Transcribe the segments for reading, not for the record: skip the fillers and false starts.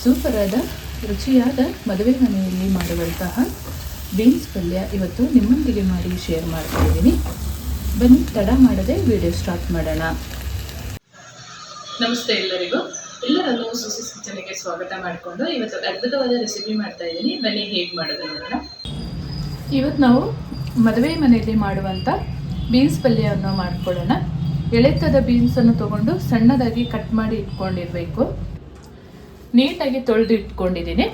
Super ಆದ ರುಚಿಯಾದ ಮದುವೆ ಮನೆಯಲ್ಲಿ ಮಾಡುವಂತಹ ಬೀನ್ಸ್ ಪಲ್ಯ ಇವತ್ತು ನಿಮ್ಮೊಂದಿಗೆ ಮಾಡಿ ಶೇರ್ ಮಾಡ್ತಾ ಇದ್ದೀನಿ. ಬನ್ನಿ ತಡ ಮಾಡದೆ ವಿಡಿಯೋ ಸ್ಟಾರ್ಟ್ ಮಾಡೋಣ. ನಮಸ್ತೆ ಎಲ್ಲರನ್ನೂ ಸುಸಿಸ್ ಕಿಚನ್ಗೆ ಸ್ವಾಗತ ಮಾಡಿಕೊಂಡು ಇವತ್ತು ಅದ್ಭುತವಾದ ರೆಸಿಪಿ ಮಾಡ್ತಾ ಇದ್ದೀನಿ. ಬನ್ನಿ ಹೇಗೆ ಮಾಡೋದು ನೋಡೋಣ. ಇವತ್ತು ನಾವು ಮದುವೆ ಮನೆಯಲ್ಲಿ ಮಾಡುವಂಥ ಬೀನ್ಸ್ ಪಲ್ಯವನ್ನು ಮಾಡ್ಕೊಳ್ಳೋಣ. ಎಳೆತದ ಬೀನ್ಸನ್ನು ತೊಗೊಂಡು ಸಣ್ಣದಾಗಿ ಕಟ್ ಮಾಡಿ ಇಟ್ಕೊಂಡಿರಬೇಕು. ನೀಟಾಗಿ ತೊಳೆದು ಇಟ್ಕೊಂಡಿದ್ದೀನಿ.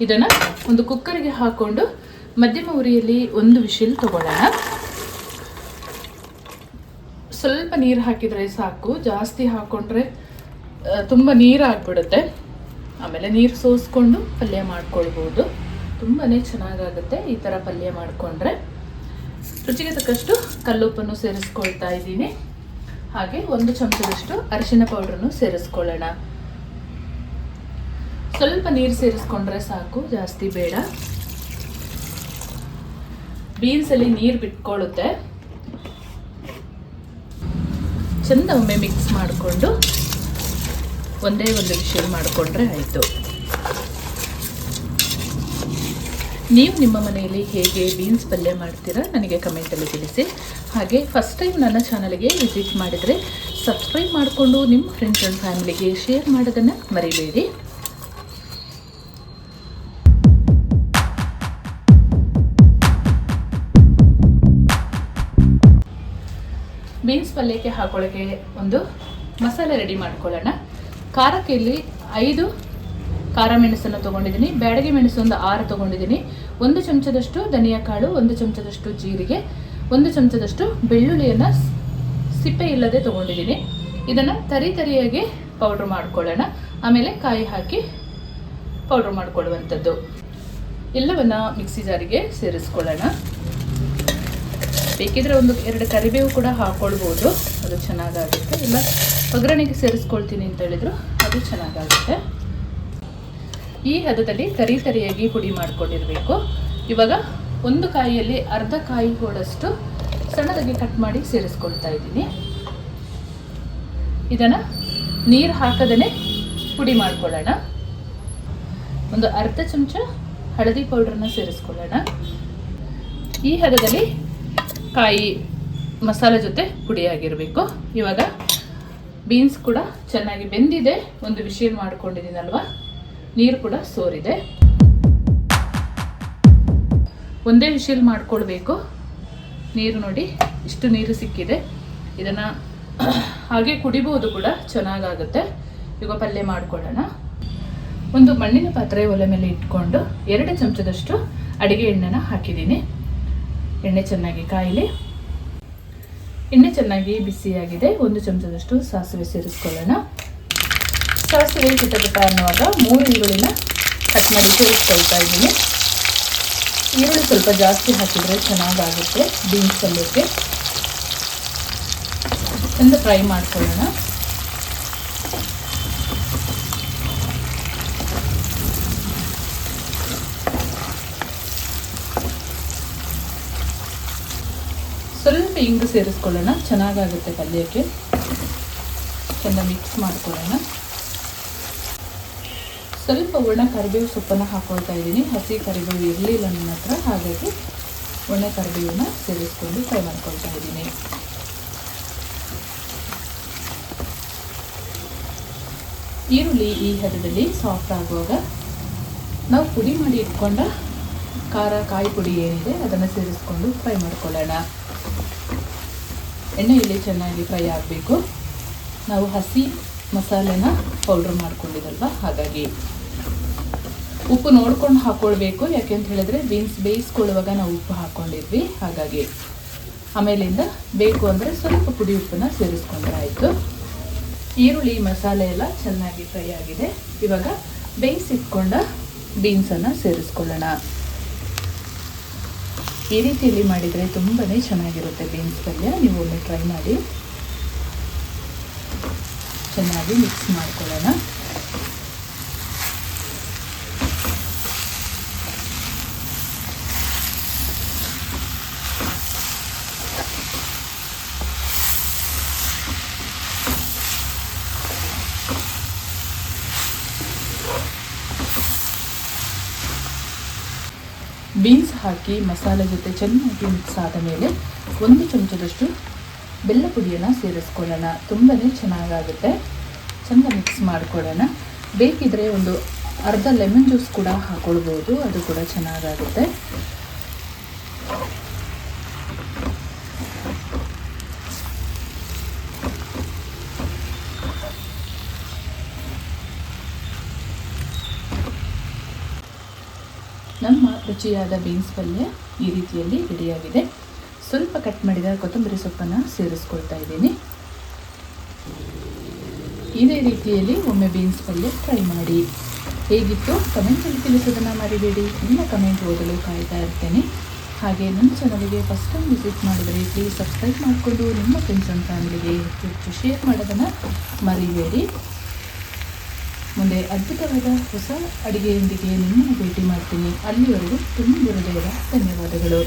ಇದನ್ನು ಒಂದು ಕುಕ್ಕರಿಗೆ ಹಾಕ್ಕೊಂಡು ಮಧ್ಯಮ ಉರಿಯಲ್ಲಿ ಒಂದು ವಿಶಿಲ್ ತಗೊಳ್ಳೋಣ. ಸ್ವಲ್ಪ ನೀರು ಹಾಕಿದರೆ ಸಾಕು, ಜಾಸ್ತಿ ಹಾಕ್ಕೊಂಡ್ರೆ ತುಂಬ ನೀರು ಆಗಿಬಿಡುತ್ತೆ. ಆಮೇಲೆ ನೀರು ಸೋಸ್ಕೊಂಡು ಪಲ್ಯ ಮಾಡ್ಕೊಳ್ಬೋದು. ತುಂಬಾ ಚೆನ್ನಾಗಾಗುತ್ತೆ ಈ ಥರ ಪಲ್ಯ ಮಾಡಿಕೊಂಡ್ರೆ. ರುಚಿಗೆ ತಕ್ಕಷ್ಟು ಕಲ್ಲುಪ್ಪನ್ನು ಸೇರಿಸ್ಕೊಳ್ತಾ ಇದ್ದೀನಿ. ಹಾಗೆ 1 ಚಮಚದಷ್ಟು ಅರಿಶಿನ ಪೌಡ್ರನ್ನು ಸೇರಿಸ್ಕೊಳ್ಳೋಣ. ಸ್ವಲ್ಪ ನೀರು ಸೇರಿಸ್ಕೊಂಡ್ರೆ ಸಾಕು, ಜಾಸ್ತಿ ಬೇಡ. ಬೀನ್ಸಲ್ಲಿ ನೀರು ಬಿಟ್ಕೊಳ್ಳುತ್ತೆ. ಚೆಂದ ಒಮ್ಮೆ ಮಿಕ್ಸ್ ಮಾಡಿಕೊಂಡು ಒಂದೇ ಒಂದು ವಿಷಲ್ ಮಾಡಿಕೊಂಡ್ರೆ ಆಯಿತು. ನೀವು ನಿಮ್ಮ ಮನೆಯಲ್ಲಿ ಹೇಗೆ ಬೀನ್ಸ್ ಪಲ್ಯ ಮಾಡ್ತೀರಾ ನನಗೆ ಕಮೆಂಟಲ್ಲಿ ತಿಳಿಸಿ. ಹಾಗೆ ಫಸ್ಟ್ ಟೈಮ್ ನನ್ನ ಚಾನಲ್ಗೆ ವಿಸಿಟ್ ಮಾಡಿದರೆ ಸಬ್ಸ್ಕ್ರೈಬ್ ಮಾಡಿಕೊಂಡು ನಿಮ್ಮ ಫ್ರೆಂಡ್ಸ್ ಆ್ಯಂಡ್ ಫ್ಯಾಮಿಲಿಗೆ ಶೇರ್ ಮಾಡೋದನ್ನು ಮರಿಬೇಡಿ. ಬೀನ್ಸ್ ಪಲ್ಯಕ್ಕೆ ಹಾಕೊಳ್ಳೋಕ್ಕೆ ಒಂದು ಮಸಾಲೆ ರೆಡಿ ಮಾಡ್ಕೊಳ್ಳೋಣ. ಖಾರಕ್ಕೆ ಇಲ್ಲಿ 5 ಖಾರ ಮೆಣಸನ್ನು ತೊಗೊಂಡಿದ್ದೀನಿ. ಬ್ಯಾಡಗಿ ಮೆಣಸು ಒಂದು 6 ತೊಗೊಂಡಿದ್ದೀನಿ. 1 ಚಮಚದಷ್ಟು ಧನಿಯಾ ಕಾಳು, 1 ಚಮಚದಷ್ಟು ಜೀರಿಗೆ, 1 ಚಮಚದಷ್ಟು ಬೆಳ್ಳುಳ್ಳಿಯನ್ನು ಸಿಪ್ಪೆ ಇಲ್ಲದೆ ತೊಗೊಂಡಿದ್ದೀನಿ. ಇದನ್ನು ತರಿಯಾಗಿ ಪೌಡ್ರ್ ಮಾಡ್ಕೊಳ್ಳೋಣ. ಆಮೇಲೆ ಕಾಯಿ ಹಾಕಿ ಪೌಡ್ರ್ ಮಾಡ್ಕೊಳ್ಳುವಂಥದ್ದು. ಎಲ್ಲವನ್ನು ಮಿಕ್ಸಿ ಜಾರಿಗೆ ಸೇರಿಸ್ಕೊಳ್ಳೋಣ. ಬೇಕಿದ್ರೆ 1-2 ಕರಿಬೇವು ಕೂಡ ಹಾಕ್ಕೊಳ್ಬೋದು, ಅದು ಚೆನ್ನಾಗಾಗುತ್ತೆ. ಇಲ್ಲ ಒಗ್ಗರಣೆಗೆ ಸೇರಿಸ್ಕೊಳ್ತೀನಿ ಅಂತ ಹೇಳಿದ್ರು ಅದು ಚೆನ್ನಾಗಾಗುತ್ತೆ. ಈ ಹದದಲ್ಲಿ ತರಿಯಾಗಿ ಪುಡಿ ಮಾಡ್ಕೊಂಡಿರಬೇಕು. ಇವಾಗ ಒಂದು ಕಾಯಿಯಲ್ಲಿ ಅರ್ಧ ಕಾಯಿ ಹೋಳಷ್ಟು ಸಣ್ಣದಾಗಿ ಕಟ್ ಮಾಡಿ ಸೇರಿಸ್ಕೊಳ್ತಾ ಇದ್ದೀನಿ. ಇದನ್ನು ನೀರು ಹಾಕದೇ ಪುಡಿ ಮಾಡ್ಕೊಳ್ಳೋಣ. ಒಂದು ಅರ್ಧ ಚಮಚ ಹಳದಿ ಪೌಡ್ರನ್ನ ಸೇರಿಸ್ಕೊಳ್ಳೋಣ. ಈ ಹದದಲ್ಲಿ ಕಾಯಿ ಮಸಾಲೆ ಜೊತೆ ಪುಡಿಯಾಗಿರಬೇಕು. ಇವಾಗ ಬೀನ್ಸ್ ಕೂಡ ಚೆನ್ನಾಗಿ ಬೆಂದಿದೆ. ಒಂದು ವಿಷಲ್ ಮಾಡ್ಕೊಂಡಿದ್ದೀನಲ್ವ, ನೀರು ಕೂಡ ಸೋರಿದೆ. ಒಂದೇ ವಿಷಲ್ ಮಾಡ್ಕೊಳ್ಬೇಕು. ನೀರು ನೋಡಿ ಇಷ್ಟು ನೀರು ಸಿಕ್ಕಿದೆ. ಇದನ್ನು ಹಾಗೆ ಕುಡಿಬೋದು ಕೂಡ, ಚೆನ್ನಾಗಾಗುತ್ತೆ. ಈಗ ಪಲ್ಯ ಮಾಡ್ಕೊಳ್ಳೋಣ. ಒಂದು ಮಣ್ಣಿನ ಪಾತ್ರೆ ಒಲೆ ಮೇಲೆ ಇಟ್ಕೊಂಡು 2 ಚಮಚದಷ್ಟು ಅಡಿಗೆ ಎಣ್ಣೆನ ಹಾಕಿದ್ದೀನಿ. ಎಣ್ಣೆ ಚೆನ್ನಾಗಿ ಕಾಯಿಲಿ. ಎಣ್ಣೆ ಚೆನ್ನಾಗಿ ಬಿಸಿಯಾಗಿದೆ. 1 ಚಮಚದಷ್ಟು ಸಾಸಿವೆ ಸೇರಿಸ್ಕೊಳ್ಳೋಣ. ಸಾಸಿವೆ ಚಿಟಪಟ ಅನ್ನುವಾಗ 3 ಈರುಳ್ಳಿನ ಕಟ್ ಮಾಡಿ ಸೇರಿಸ್ಕೊಳ್ತಾ ಇದ್ದೀನಿ. ಈರುಳ್ಳಿ ಸ್ವಲ್ಪ ಜಾಸ್ತಿ ಹಾಕಿದರೆ ಚೆನ್ನಾಗಾಗುತ್ತೆ ಬೀನ್ಸ್ ಪಲ್ಯಕ್ಕೆ. ಒಂದು ಫ್ರೈ ಮಾಡ್ಕೊಳ್ಳೋಣ. ಸ್ವಲ್ಪ ಇಂಗು ಸೇರಿಸ್ಕೊಳ್ಳೋಣ, ಚೆನ್ನಾಗಾಗುತ್ತೆ ಪಲ್ಯಕ್ಕೆ. ಚೆಂದ ಮಿಕ್ಸ್ ಮಾಡ್ಕೊಳ್ಳೋಣ. ಸ್ವಲ್ಪ ಒಣ ಕರಿಬೇವು ಸೊಪ್ಪನ್ನು ಹಾಕ್ಕೊಳ್ತಾ ಇದ್ದೀನಿ. ಹಸಿ ಕರಿಬೇವು ಇರಲಿಲ್ಲ ನನ್ನ ಹತ್ರ, ಹಾಗಾಗಿ ಒಣ ಕರಿಬೇವನ್ನ ಸೇರಿಸ್ಕೊಂಡು ಫ್ರೈ ಮಾಡ್ಕೊಳ್ತಾ ಇದ್ದೀನಿ. ಈರುಳ್ಳಿ ಈ ಹದದಲ್ಲಿ ಸಾಫ್ಟ್ ಆಗುವಾಗ ನಾವು ಪುಡಿ ಮಾಡಿ ಇಟ್ಕೊಂಡ ಕಾಯಿ ಪುಡಿ ಏನಿದೆ ಅದನ್ನು ಸೇರಿಸ್ಕೊಂಡು ಫ್ರೈ ಮಾಡ್ಕೊಳ್ಳೋಣ. ಎಣ್ಣೆಯಲ್ಲಿ ಚೆನ್ನಾಗಿ ಫ್ರೈ ಆಗಬೇಕು. ನಾವು ಹಸಿ ಮಸಾಲೆನ ಪೌಡ್ರ್ ಮಾಡ್ಕೊಂಡಿದ್ದಲ್ವ, ಹಾಗಾಗಿ ಉಪ್ಪು ನೋಡ್ಕೊಂಡು ಹಾಕ್ಕೊಳ್ಬೇಕು. ಯಾಕೆಂತ ಹೇಳಿದ್ರೆ ಬೀನ್ಸ್ ಬೇಯಿಸ್ಕೊಳ್ಳುವಾಗ ನಾವು ಉಪ್ಪು ಹಾಕ್ಕೊಂಡಿದ್ವಿ, ಹಾಗಾಗಿ ಆಮೇಲಿಂದ ಬೇಕು ಅಂದರೆ ಸ್ವಲ್ಪ ಪುಡಿ ಉಪ್ಪನ್ನು ಸೇರಿಸ್ಕೊಂಡ್ರೆ ಆಯಿತು. ಈರುಳ್ಳಿ ಮಸಾಲೆ ಎಲ್ಲ ಚೆನ್ನಾಗಿ ಫ್ರೈ ಆಗಿದೆ. ಇವಾಗ ಬೇಯಿಸಿಟ್ಕೊಂಡ ಬೀನ್ಸನ್ನು ಸೇರಿಸ್ಕೊಳ್ಳೋಣ. ಈ ರೀತಿಯಲ್ಲಿ ಮಾಡಿದರೆ ತುಂಬಾ ಚೆನ್ನಾಗಿರುತ್ತೆ ಬೀನ್ಸ್ ಪಲ್ಯ. ನೀವು ಒಮ್ಮೆ ಟ್ರೈ ಮಾಡಿ. ಚೆನ್ನಾಗಿ ಮಿಕ್ಸ್ ಮಾಡ್ಕೊಳ್ಳೋಣ. ಬೀನ್ಸ್ ಹಾಕಿ ಮಸಾಲೆ ಜೊತೆ ಚೆನ್ನಾಗಿ ಮಿಕ್ಸ್ ಆದ ಮೇಲೆ 1 ಚಮಚದಷ್ಟು ಬೆಲ್ಲ ಪುಡಿಯನ್ನು ಸೇರಿಸ್ಕೊಳ್ಳೋಣ. ತುಂಬಾ ಚೆನ್ನಾಗಾಗುತ್ತೆ. ಚೆಂದ ಮಿಕ್ಸ್ ಮಾಡ್ಕೊಳ್ಳೋಣ. ಬೇಕಿದ್ರೆ ಒಂದು ಅರ್ಧ ಲೆಮನ್ ಜ್ಯೂಸ್ ಕೂಡ ಹಾಕ್ಕೊಳ್ಬೋದು, ಅದು ಕೂಡ ಚೆನ್ನಾಗಾಗುತ್ತೆ. ನಮ್ಮ ರುಚಿಯಾದ ಬೀನ್ಸ್ ಪಲ್ಯ ಈ ರೀತಿಯಲ್ಲಿ ರೆಡಿಯಾಗಿದೆ. ಸ್ವಲ್ಪ ಕಟ್ ಮಾಡಿದ ಕೊತ್ತಂಬರಿ ಸೊಪ್ಪನ್ನು ಸೇರಿಸ್ಕೊಳ್ತಾ ಇದ್ದೀನಿ. ಇದೇ ರೀತಿಯಲ್ಲಿ ಒಮ್ಮೆ ಬೀನ್ಸ್ ಪಲ್ಯ ಟ್ರೈ ಮಾಡಿ. ಹೇಗಿತ್ತು ಕಮೆಂಟಲ್ಲಿ ತಿಳಿಸೋದನ್ನು ಮರಿಬೇಡಿ. ನಿಮ್ಮ ಕಮೆಂಟ್ ಓದಲು ಕಾಯ್ತಾ ಇರ್ತೇನೆ. ಹಾಗೆ ನನ್ನ ಚಾನಲ್ಗೆ ಫಸ್ಟ್ ಟೈಮ್ ವಿಸಿಟ್ ಮಾಡಿದರೆ ಪ್ಲೀಸ್ ಸಬ್ಸ್ಕ್ರೈಬ್ ಮಾಡಿಕೊಂಡು ನಿಮ್ಮ ಫ್ರೆಂಡ್ಸ್ ಆ್ಯಂಡ್ ಫ್ಯಾಮಿಲಿಗೆ ಹೆಚ್ಚು ಶೇರ್ ಮಾಡೋದನ್ನು ಮರಿಬೇಡಿ. ಮುಂದೆ ಅದ್ಭುತವಾದ ಹೊಸ ಅಡುಗೆಯೊಂದಿಗೆ ನಿಮ್ಮನ್ನು ಭೇಟಿ ಮಾಡ್ತೀನಿ. ಅಲ್ಲಿವರೆಗೂ ತುಂಬ ಹೃದಯದ ಧನ್ಯವಾದಗಳು.